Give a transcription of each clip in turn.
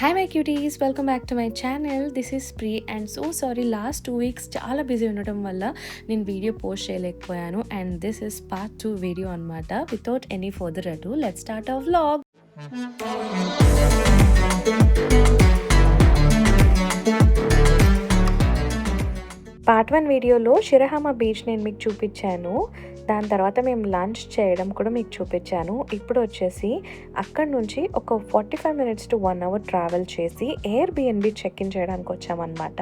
Hi my cuties, welcome back to my channel. This is Pree and so sorry, last 2 weeks చాలా busy ఉండటం వల్ల నేను video post చేయలేకపోయాను. And this is part 2 video అనమాట. Without any further ado, let's start our vlog. Part 1 వీడియోలో షిరహామా beach నేను మీకు చూపించాను. దాని తర్వాత మేము లంచ్ చేయడం కూడా మీకు చూపించాను. ఇప్పుడు వచ్చేసి అక్కడ నుంచి ఒక 45 మినిట్స్ టు 1 అవర్ ట్రావెల్ చేసి ఎయిర్బిఎన్బి చెక్ ఇన్ చేయడానికి వచ్చామన్నమాట.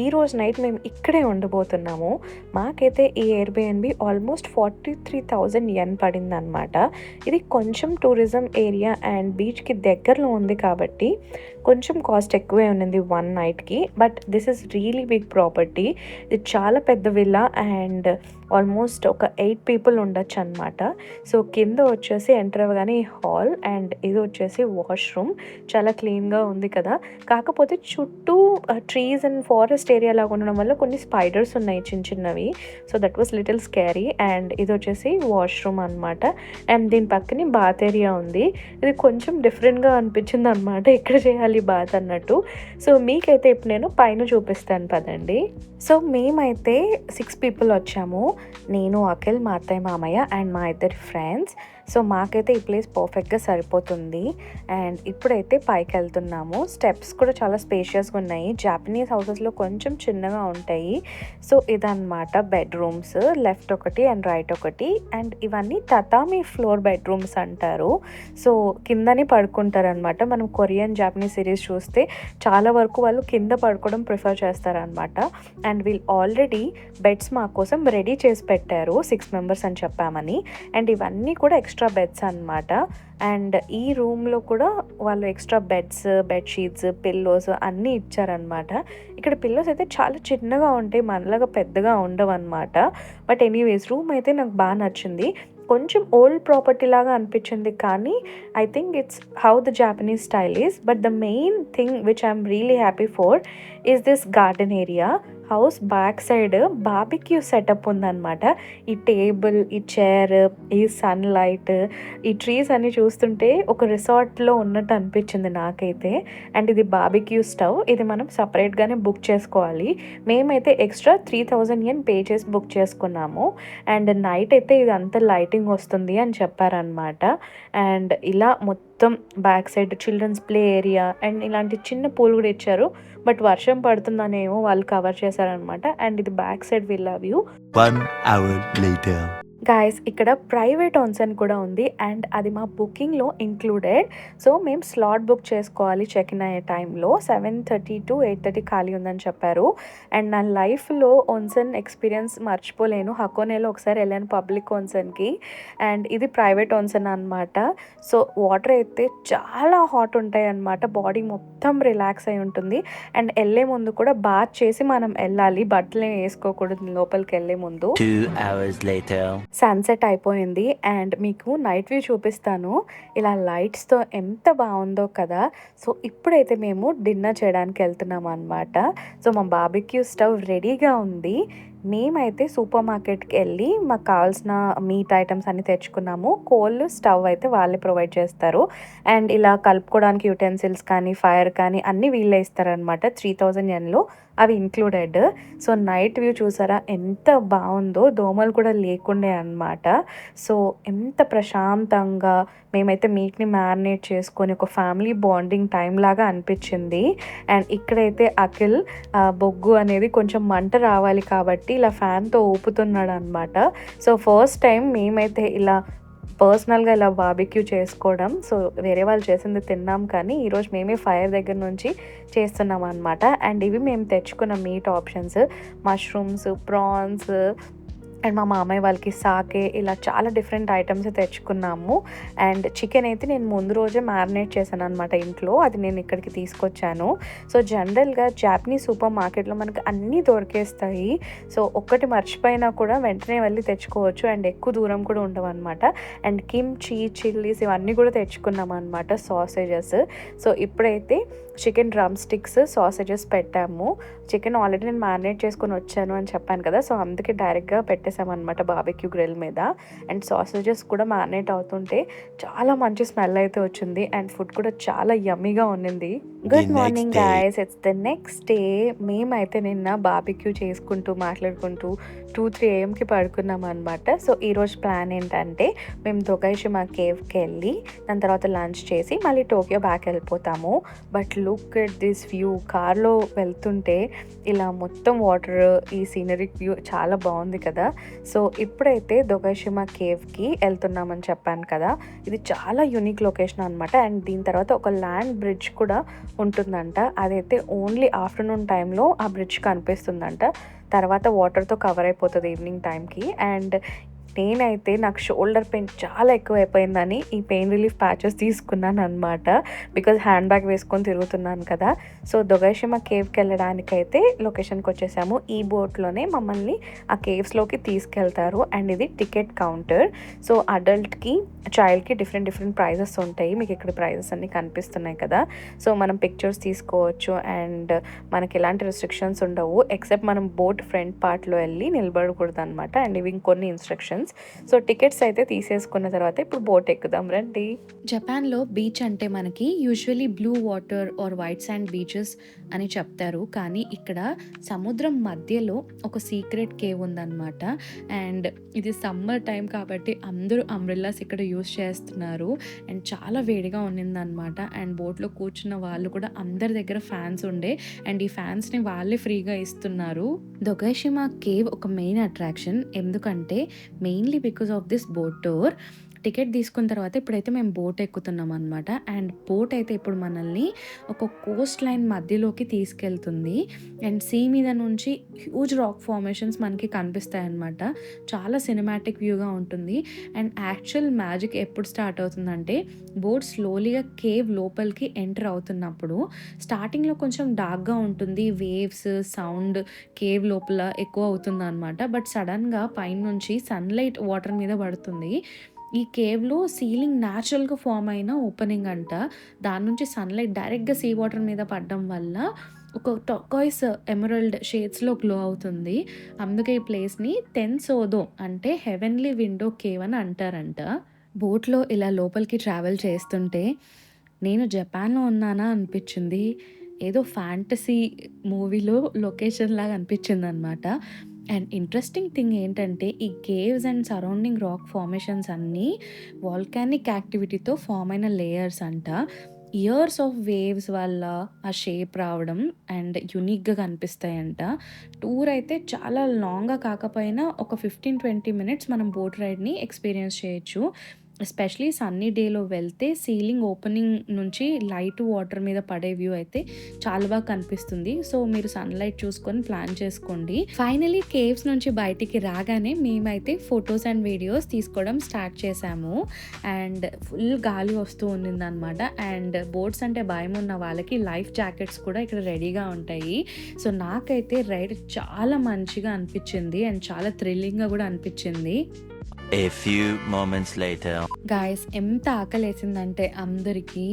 ఈరోజు నైట్ మేము ఇక్కడే ఉండబోతున్నాము. మాకైతే ఈ ఎయిర్బిఎన్బి ఆల్మోస్ట్ 43,000 యెన్ పడిందనమాట. ఇది కొంచెం టూరిజం ఏరియా అండ్ బీచ్కి దగ్గరలో ఉంది కాబట్టి కొంచెం కాస్ట్ ఎక్కువే ఉన్నది 1 నైట్కి. But this is really big property. ఇది చాలా పెద్ద విల్లా అండ్ ఆల్మోస్ట్ ఒక 8 పీపుల్ ఉండొచ్చు అనమాట. సో కింద వచ్చేసి ఎంటర్ అవ్వగానే హాల్ అండ్ ఇది వచ్చేసి వాష్రూమ్. చాలా క్లీన్గా ఉంది కదా. కాకపోతే చుట్టూ ట్రీస్ అండ్ ఫారెస్ట్ ఏరియా లాగా ఉండడం వల్ల కొన్ని స్పైడర్స్ ఉన్నాయి చిన్న చిన్నవి. So that was little scary. And ఇది వచ్చేసి వాష్రూమ్ అనమాట. అండ్ దీని పక్కనే బాత్ ఏరియా ఉంది. ఇది కొంచెం డిఫరెంట్గా అనిపించింది అనమాట, ఇక్కడ చేయాలి బాత్ అన్నట్టు. సో మీకైతే ఇప్పుడు నేను పైన చూపిస్తాను పదండి. సో మేమైతే 6 పీపుల్ వచ్చాము. నేను, అఖిల్, మా అత్తయ్య మామయ్య అండ్ మా ఇద్దరి ఫ్రెండ్స్. సో మాకైతే ఈ ప్లేస్ పర్ఫెక్ట్గా సరిపోతుంది. అండ్ ఇప్పుడైతే పైకి వెళ్తున్నాము. స్టెప్స్ కూడా చాలా స్పేషియస్గా ఉన్నాయి. జాపనీస్ హౌసెస్లో కొంచెం చిన్నగా ఉంటాయి. సో ఇదన్నమాట బెడ్రూమ్స్, లెఫ్ట్ ఒకటి అండ్ రైట్ ఒకటి. అండ్ ఇవన్నీ తతామీ ఫ్లోర్ బెడ్రూమ్స్ అంటారు. సో కిందనే పడుకుంటారు అనమాట. మనం కొరియన్ జాపనీస్ సిరీస్ చూస్తే చాలా వరకు వాళ్ళు కింద పడుకోవడం ప్రిఫర్ చేస్తారనమాట. అండ్ వీళ్ళు ఆల్రెడీ బెడ్స్ మా కోసం రెడీ చేసి పెట్టారు, 6 మెంబర్స్ అని చెప్పామని. అండ్ ఇవన్నీ కూడా ఎక్స్ట్రా బెడ్స్ అనమాట. అండ్ ఈ రూమ్లో కూడా వాళ్ళు ఎక్స్ట్రా బెడ్స్, బెడ్షీట్స్, పిల్లోస్ అన్నీ ఇచ్చారనమాట. ఇక్కడ పిల్లోస్ అయితే చాలా చిన్నగా ఉంటాయి, మనలాగా పెద్దగా ఉండవు అనమాట. బట్ ఎనీవేస్ రూమ్ అయితే నాకు బాగా నచ్చింది. కొంచెం ఓల్డ్ ప్రాపర్టీ లాగా అనిపించింది, కానీ I think it's how the Japanese style is. But the main thing which I'm really happy for is this garden area. House back side barbecue setup ఉందన్నమాట. ఈ టేబుల్, ఈ చైర్, ఈ సన్లైట్, ఈ trees అన్ని చూస్తుంటే ఒక రిసార్ట్లో ఉన్నట్టు అనిపించింది నాకైతే. అండ్ ఇది బార్బిక్యూ స్టవ్. ఇది మనం సపరేట్గానే బుక్ చేసుకోవాలి. మేమైతే ఎక్స్ట్రా 3,000 యెన్ పే చేసి బుక్ చేసుకున్నాము. అండ్ నైట్ అయితే ఇది అంతా లైటింగ్ వస్తుంది అని చెప్పారనమాట. అండ్ ఇలా మొత్తం back side childrens play area and ఇలాంటి చిన్న పూలు కూడా ఇచ్చారు. బట్ వర్షం పడుతుందనేమో వాళ్ళు కవర్ చేశారనమాట. అండ్ ఇది back side villa view. 1 hour later. Guys, ఇక్కడ ప్రైవేట్ ఆన్సెన్ కూడా ఉంది అండ్ అది మా బుకింగ్లో ఇంక్లూడెడ్. సో మేము స్లాట్ బుక్ చేసుకోవాలి చెక్ ఇన్ అయ్యే టైంలో. 7:30 to 8:30 ఖాళీ ఉందని చెప్పారు. అండ్ నా లైఫ్లో ఆన్సెన్ ఎక్స్పీరియన్స్ మర్చిపోలేను. హకోనేలో ఒకసారి వెళ్ళాను పబ్లిక్ ఆన్సెన్కి. అండ్ ఇది ప్రైవేట్ ఆన్సెన్ అనమాట. సో వాటర్ అయితే చాలా హాట్ ఉంటాయి అనమాట. బాడీ మొత్తం రిలాక్స్ అయి ఉంటుంది. అండ్ వెళ్ళే ముందు కూడా బాత్ చేసి మనం వెళ్ళాలి, బట్టలు వేసుకోకూడదు లోపలికి వెళ్ళే ముందు. 2 hours later. సన్సెట్ అయిపోయింది అండ్ మీకు నైట్ వ్యూ చూపిస్తాను. ఇలా లైట్స్తో ఎంత బాగుందో కదా. సో ఇప్పుడైతే మేము డిన్నర్ చేయడానికి వెళ్తున్నాం అనమాట. సో మా బార్బిక్యూ స్టవ్ రెడీగా ఉంది. మేమైతే సూపర్ మార్కెట్కి వెళ్ళి మాకు కావాల్సిన మీట్ ఐటమ్స్ అన్ని తెచ్చుకున్నాము. కోల్, స్టవ్ అయితే వాళ్ళే ప్రొవైడ్ చేస్తారు. అండ్ ఇలా కలుపుకోవడానికి యుటెన్సిల్స్ కానీ ఫైర్ కానీ అన్నీ వీళ్ళే ఇస్తారనమాట. 3,000 యెన్లో అవి ఇంక్లూడెడ్. సో నైట్ వ్యూ చూసారా ఎంత బాగుందో, దోమలు కూడా లేకుండే అనమాట. సో ఎంత ప్రశాంతంగా మేమైతే మీట్ని మ్యారినేట్ చేసుకొని ఒక ఫ్యామిలీ బాండింగ్ టైం లాగా అనిపించింది. అండ్ ఇక్కడైతే అఖిల్ బొగ్గు అనేది కొంచెం మంట రావాలి కాబట్టి ఇలా ఫ్యాన్తో ఊపుతున్నాడు అనమాట. సో ఫస్ట్ టైం మేమైతే ఇలా పర్సనల్గా ఇలా బార్బిక్యూ చేసుకోవడం. సో వేరే వాళ్ళు చేసింది తిన్నాం, కానీ ఈరోజు మేమే ఫైర్ దగ్గర నుంచి చేస్తున్నాం అనమాట. అండ్ ఇవి మేము తెచ్చుకున్న meet options, mushrooms, prawns and మా మామయ్య వాళ్ళకి సాకే, ఇలా చాలా డిఫరెంట్ ఐటమ్స్ తెచ్చుకున్నాము. అండ్ చికెన్ అయితే నేను ముందు రోజే మ్యారినేట్ చేశాను అనమాట ఇంట్లో. అది నేను ఇక్కడికి తీసుకొచ్చాను. సో జనరల్గా జాపనీస్ సూపర్ మార్కెట్లో మనకు అన్నీ దొరికేస్తాయి. సో ఒక్కటి మర్చిపోయినా కూడా వెంటనే వెళ్ళి తెచ్చుకోవచ్చు. అండ్ ఎక్కువ దూరం కూడా ఉండవు అనమాట. అండ్ కిమ్చి, చిల్లీస్ ఇవన్నీ కూడా తెచ్చుకున్నాం అనమాట, సాసేజెస్. సో ఇప్పుడైతే చికెన్ డ్రమ్ స్టిక్స్, సాసేజెస్ పెట్టాము. చికెన్ ఆల్రెడీ నేను మ్యారినేట్ చేసుకొని వచ్చాను అని చెప్పాను కదా, సో అందుకే డైరెక్ట్గా పెట్టేసామన్నమాట బార్బెక్యూ గ్రిల్ మీద. అండ్ సాసేజెస్ కూడా మ్యారినేట్ అవుతుంటే చాలా మంచి స్మెల్ అయితే వచ్చింది అండ్ ఫుడ్ కూడా చాలా యమ్మీగా ఉన్నింది. Good morning guys, it's the next day. మేమైతే నిన్న బార్బెక్యూ చేసుకుంటూ మాట్లాడుకుంటూ 2-3 AM పడుకున్నాం అనమాట. సో ఈరోజు ప్లాన్ ఏంటంటే మేము దొగైషిమా కేవ్కి వెళ్ళి దాని తర్వాత లంచ్ చేసి మళ్ళీ టోక్యో బ్యాక్ వెళ్ళిపోతాము. But look at this view. కార్లో వెళ్తుంటే ఇలా మొత్తం వాటర్, ఈ సీనరీ వ్యూ చాలా బాగుంది కదా. సో ఇప్పుడైతే దొగైషిమా కేవ్కి వెళ్తున్నామని చెప్పాను కదా, ఇది చాలా యూనిక్ లొకేషన్ అనమాట. అండ్ దీని తర్వాత ఒక ల్యాండ్ బ్రిడ్జ్ కూడా ఉంటుందంట. అదైతే ఓన్లీ ఆఫ్టర్నూన్ టైంలో ఆ బ్రిడ్జ్ కనిపిస్తుందంట, తర్వాత వాటర్తో కవర్ అయిపోతుంది ఈవినింగ్ టైంకి. అండ్ నేనైతే నాకు షోల్డర్ పెయిన్ చాలా ఎక్కువ అయిపోయిందని ఈ పెయిన్ రిలీఫ్ ప్యాచెస్ తీసుకున్నాను అనమాట, బికాజ్ హ్యాండ్ బ్యాగ్ వేసుకొని తిరుగుతున్నాను కదా. సో దొగైషిమా కేవ్కి వెళ్ళడానికైతే లొకేషన్కి వచ్చేసాము. ఈ బోట్లోనే మమ్మల్ని ఆ కేవ్స్లోకి తీసుకెళ్తారు. అండ్ ఇది టికెట్ కౌంటర్. సో అడల్ట్కి, చైల్డ్కి డిఫరెంట్ ప్రైజెస్ ఉంటాయి. మీకు ఇక్కడ ప్రైజెస్ అన్నీ కనిపిస్తున్నాయి కదా. సో మనం పిక్చర్స్ తీసుకోవచ్చు అండ్ మనకి ఎలాంటి రెస్ట్రిక్షన్స్ ఉండవు, ఎక్సెప్ట్ మనం బోట్ ఫ్రంట్ పార్ట్లో వెళ్ళి నిలబడకూడదు అనమాట. అండ్ ఇవి ఇంకొన్ని ఇన్స్ట్రక్షన్స్. సో టికెట్స్ అయితే తీసేసుకున్న తర్వాత ఇప్పుడు బోట్ ఎక్కుదాం రండి. జపాన్లో బీచ్ అంటే మనకి usually blue water or white sand beaches అని చెప్తారు, కానీ ఇక్కడ సముద్రం మధ్యలో ఒక సీక్రెట్ కేవ్ ఉందన్నమాట. అండ్ ఇది సమ్మర్ టైం కాబట్టి అందరూ అంబ్రెల్లాస్ ఇక్కడ యూజ్ చేస్తున్నారు. అండ్ చాలా వేడిగా ఉన్నిందనమాట. అండ్ బోట్లో కూర్చున్న వాళ్ళు కూడా అందరి దగ్గర ఫ్యాన్స్ ఉండే, అండ్ ఈ ఫ్యాన్స్ని వాళ్ళే ఫ్రీగా ఇస్తున్నారు. దొగైషిమా కేవ్ ఒక మెయిన్ అట్రాక్షన్, ఎందుకంటే mainly because of this boat tour. Ticket తీసుకున్న తర్వాత ఇప్పుడైతే మేము బోట్ ఎక్కుతున్నాం అనమాట. అండ్ బోట్ అయితే ఇప్పుడు మనల్ని ఒక కోస్ట్ లైన్ మధ్యలోకి తీసుకెళ్తుంది. అండ్ సీ మీద నుంచి హ్యూజ్ రాక్ ఫార్మేషన్స్ మనకి కనిపిస్తాయి అనమాట. చాలా సినిమాటిక్ వ్యూగా ఉంటుంది. అండ్ యాక్చువల్ మ్యాజిక్ ఎప్పుడు స్టార్ట్ అవుతుందంటే బోట్ స్లోలీగా కేవ్ లోపలికి ఎంటర్ అవుతున్నప్పుడు. స్టార్టింగ్లో కొంచెం డార్క్గా ఉంటుంది, వేవ్స్ సౌండ్ కేవ్ లోపల ఎక్కువ అవుతుంది అనమాట. బట్ సడన్గా పైనుంచి సన్లైట్ వాటర్ మీద పడుతుంది. ఈ కేవ్లో సీలింగ్ న్యాచురల్గా ఫామ్ అయిన ఓపెనింగ్ అంట. దాని నుంచి సన్లైట్ డైరెక్ట్గా సీ వాటర్ మీద పడడం వల్ల ఒక టర్కాయిస్ ఎమరల్డ్ షేడ్స్లో గ్లో అవుతుంది. అందుకే ఈ ప్లేస్ని టెన్సోదో అంటే హెవెన్లీ విండో కేవ్ అని అంటారంట. బోట్లో ఇలా లోపలికి ట్రావెల్ చేస్తుంటే నేను జపాన్లో ఉన్నానా అనిపించింది. ఏదో ఫ్యాంటసీ మూవీలో లొకేషన్ లాగా అనిపించింది అనమాట. అండ్ ఇంట్రెస్టింగ్ థింగ్ ఏంటంటే ఈ caves and surrounding rock formations అన్నీ వాల్కానిక్ యాక్టివిటీతో ఫామ్ అయిన లేయర్స్ అంట. ఇయర్స్ ఆఫ్ వేవ్స్ వల్ల ఆ షేప్ రావడం అండ్ యూనిక్గా కనిపిస్తాయంట. టూర్ అయితే చాలా లాంగ్గా కాకపోయినా ఒక 15-20 minutes మనం బోట్ రైడ్ని ఎక్స్పీరియన్స్ చేయొచ్చు. ఎస్పెషలీ సన్నీ డేలో వెళ్తే సీలింగ్ ఓపెనింగ్ నుంచి లైట్ వాటర్ మీద పడే వ్యూ అయితే చాలా బాగా కనిపిస్తుంది. సో మీరు సన్లైట్ చూసుకొని ప్లాన్ చేసుకోండి. ఫైనలీ కేవ్స్ నుంచి బయటికి రాగానే మేమైతే ఫొటోస్ అండ్ వీడియోస్ తీసుకోవడం స్టార్ట్ చేసాము. అండ్ ఫుల్ గాలి వస్తూ ఉన్నిందనమాట. అండ్ బోట్స్ అంటే భయం ఉన్న వాళ్ళకి లైఫ్ జాకెట్స్ కూడా ఇక్కడ రెడీగా ఉంటాయి. సో నాకైతే రైడ్ చాలా మంచిగా అనిపించింది అండ్ చాలా థ్రిల్లింగ్గా కూడా అనిపించింది. A few moments later. Guys, ఎంత ఆకలేసిందంటే అందరికీ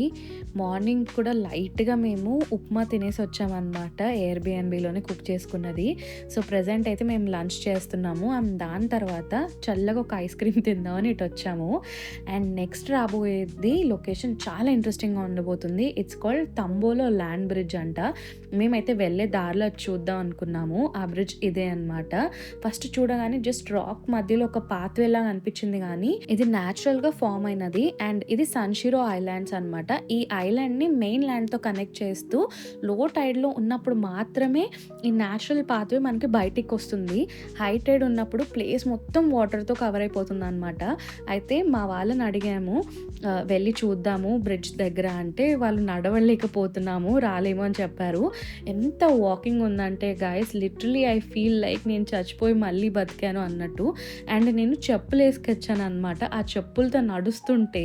మార్నింగ్ కూడా లైట్గా మేము ఉప్మా తినేసి వచ్చామన్నమాట, ఎయిర్బిఎన్బిలోనే కుక్ చేసుకున్నది. సో ప్రజెంట్ అయితే మేము లంచ్ చేస్తున్నాము. అండ్ దాని తర్వాత చల్లగా ఒక ఐస్ క్రీమ్ తిందామని ఇటు వచ్చాము. అండ్ నెక్స్ట్ రాబోయేది లొకేషన్ చాలా ఇంట్రెస్టింగ్గా ఉండబోతుంది. ఇట్స్ కాల్డ్ తంబోలో ల్యాండ్ బ్రిడ్జ్ అంట. మేమైతే వెళ్ళే దారిలో చూద్దాం అనుకున్నాము. ఆ బ్రిడ్జ్ ఇదే అనమాట. ఫస్ట్ చూడగానే జస్ట్ రాక్ మధ్యలో ఒక పాత్వే లాగా అనిపించింది, కానీ ఇది న్యాచురల్ గా ఫామ్ అయినది. అండ్ ఇది సన్షిరో ఐలాండ్స్ అనమాట. ఈ ఐలాండ్ ని మెయిన్ ల్యాండ్ తో కనెక్ట్ చేస్తూ లో టైడ్ లో ఉన్నప్పుడు మాత్రమే ఈ న్యాచురల్ పాత్వే మనకి బయటికి వస్తుంది. హై టైడ్ ఉన్నప్పుడు ప్లేస్ మొత్తం వాటర్ తో కవర్ అయిపోతుంది అనమాట. అయితే మా వాళ్ళని అడిగాము వెళ్ళి చూద్దాము బ్రిడ్జ్ దగ్గర అంటే, వాళ్ళు నడవలేకపోతున్నాము రాలేము అని చెప్పారు. ఎంత వాకింగ్ ఉందంటే guys, literally I feel like నేను చచ్చిపోయి మళ్ళీ బతికాను అన్నట్టు. అండ్ నేను చెప్పులు వేసుకొచ్చాను అనమాట. ఆ చెప్పులతో నడుస్తుంటే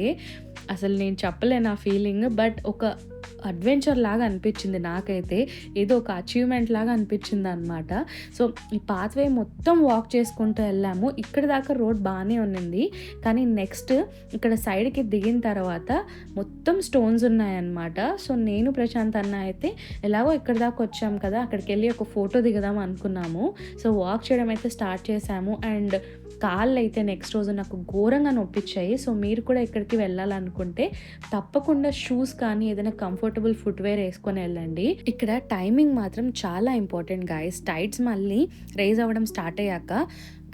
అసలు నేను చెప్పలేను ఆ ఫీలింగ్. బట్ ఒక అడ్వెంచర్ లాగా అనిపించింది నాకైతే. ఏదో ఒక అచీవ్‌మెంట్ లాగా అనిపించిందనమాట. సో, ఈ పాత్‌వే మొత్తం వాక్ చేసుకుంటూ వెళ్ళాము. ఇక్కడి దాకా రోడ్ బానే ఉన్నింది. కానీ నెక్స్ట్ ఇక్కడ సైడ్‌కి దిగిన తర్వాత మొత్తం స్టోన్స్ ఉన్నాయన్నమాట. సో, నేను ప్రశాంత్ అన్న అయితే ఎలాగో ఇక్కడి దాకా వచ్చాం కదా! అక్కడికెళ్ళి ఒక ఫోటో దిగుదాం అనుకున్నాము. సో, వాక్ చేయడం అయితే స్టార్ట్ చేశాము. అండ్ కాళ్ళైతే నెక్స్ట్ రోజు నాకు ఘోరంగా నొప్పిచ్చాయి. సో, మీరు కూడా ఇక్కడికి వెళ్ళాలనుకుంటే తప్పకుండా షూస్ కానీ ఏదైనా కంఫర్టబుల్ ఫుట్‌వేర్ ఏసుకొని వెళ్ళండి. ఇక్కడ టైమింగ్ మాత్రం చాలా ఇంపార్టెంట్ గైస్. టైడ్స్ మళ్ళీ రైజ్ అవ్వడం స్టార్ట్ అయ్యాక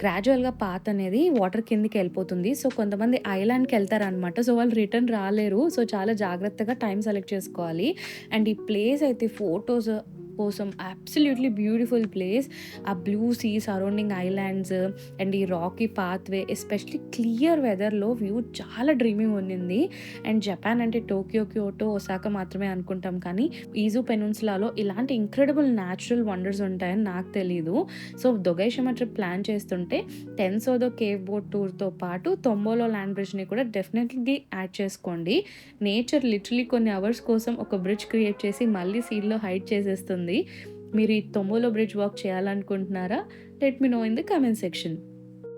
గ్రాడ్యువల్‌గా పాత్ అనేది వాటర్ కిందకి వెళ్ళిపోతుంది. సో, కొంతమంది ఐలాండ్‌కి వెళ్తారనమాట. సో, వాళ్ళు రిటర్న్ రాలేరు. సో, చాలా జాగ్రత్తగా టైం సెలెక్ట్ చేసుకోవాలి. అండ్ ఈ ప్లేస్ అయితే ఫోటోస్ కోసం అబ్సల్యూట్లీ బ్యూటిఫుల్ ప్లేస్. ఆ blue sea surrounding islands and ఈ రాకీ పాత్వే ఎస్పెషలీ క్లియర్ వెదర్‌లో వ్యూ చాలా డ్రీమింగ్ ఉన్నింది. అండ్ జపాన్ అంటే టోక్యో, క్యోటో, ఒసాకా మాత్రమే అనుకుంటాం. కానీ ఈజు పెనిన్సులాలో ఇలాంటి ఇంక్రెడిబుల్ న్యాచురల్ వండర్స్ ఉంటాయని నాకు తెలీదు. సో, దొగైషిమా ట్రిప్ ప్లాన్ చేస్తుంటే టెన్సోదో కేవ్ బోట్ టూర్‌తో పాటు తొంబోలో ల్యాండ్ బ్రిడ్జ్‌ని కూడా డెఫినెట్‌లీ యాడ్ చేసుకోండి. నేచర్ లిటరల్లీ కొన్ని అవర్స్ కోసం ఒక బ్రిడ్జ్ క్రియేట్ చేసి మళ్ళీ సీలో హైడ్ చేసేస్తుంది. మీరు ఈ తొంబోలో బ్రిడ్జ్ వాక్ చేయాలనుకుంటున్నారా? Let me know in the comment section.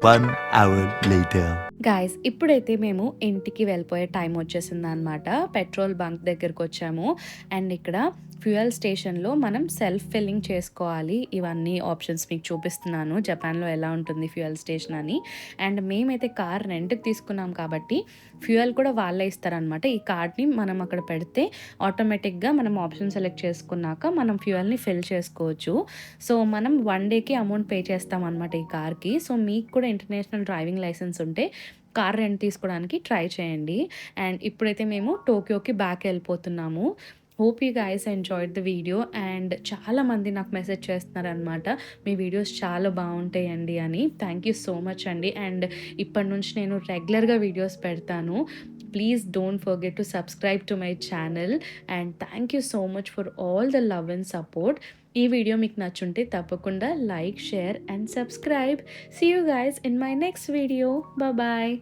1 hour later. Guys ఇప్పుడైతే మేము ఇంటికి వెళ్ళిపోయే టైం వచ్చేసిందనమాట. పెట్రోల్ బంక్ దగ్గరకు వచ్చాము. అండ్ ఇక్కడ ఫ్యూయల్ స్టేషన్‌లో మనం సెల్ఫ్ ఫిల్లింగ్ చేసుకోవాలి. ఇవన్నీ ఆప్షన్స్ మీకు చూపిస్తున్నాను. జపాన్‌లో ఎలా ఉంటుంది ఫ్యూయల్ స్టేషన్ అని. అండ్ మేమైతే కార్ రెంట్‌కి తీసుకున్నాం కాబట్టి ఫ్యూయల్ కూడా వాళ్ళే ఇస్తారనమాట. ఈ కార్డ్‌ని మనం అక్కడ పెడితే ఆటోమేటిక్‌గా మనం ఆప్షన్ సెలెక్ట్ చేసుకున్నాక మనం ఫ్యూయల్‌ని ఫిల్ చేసుకోవచ్చు. సో, మనం 1 డేకి అమౌంట్ పే చేస్తామనమాట ఈ కార్‌కి. సో, మీకు కూడా ఇంటర్నేషనల్ డ్రైవింగ్ లైసెన్స్ ఉంటే కార్ రెంట్ తీసుకోవడానికి ట్రై చేయండి. అండ్ ఇప్పుడైతే మేము టోక్యోకి బ్యాక్ వెళ్ళిపోతున్నాము. Hope you guys enjoyed the video. And చాలామంది నాకు మెసేజ్ చేస్తున్నారనమాట, మీ వీడియోస్ చాలా బాగుంటాయండి అని. థ్యాంక్ యూ సో మచ్ అండి. అండ్ ఇప్పటి నుంచి నేను రెగ్యులర్గా వీడియోస్ పెడతాను. Please don't forget to subscribe to my channel. And thank you so much for all the love and support. ఈ వీడియో మీకు నచ్చుంటే తప్పకుండా like, share and subscribe. See you guys in my next video. Bye.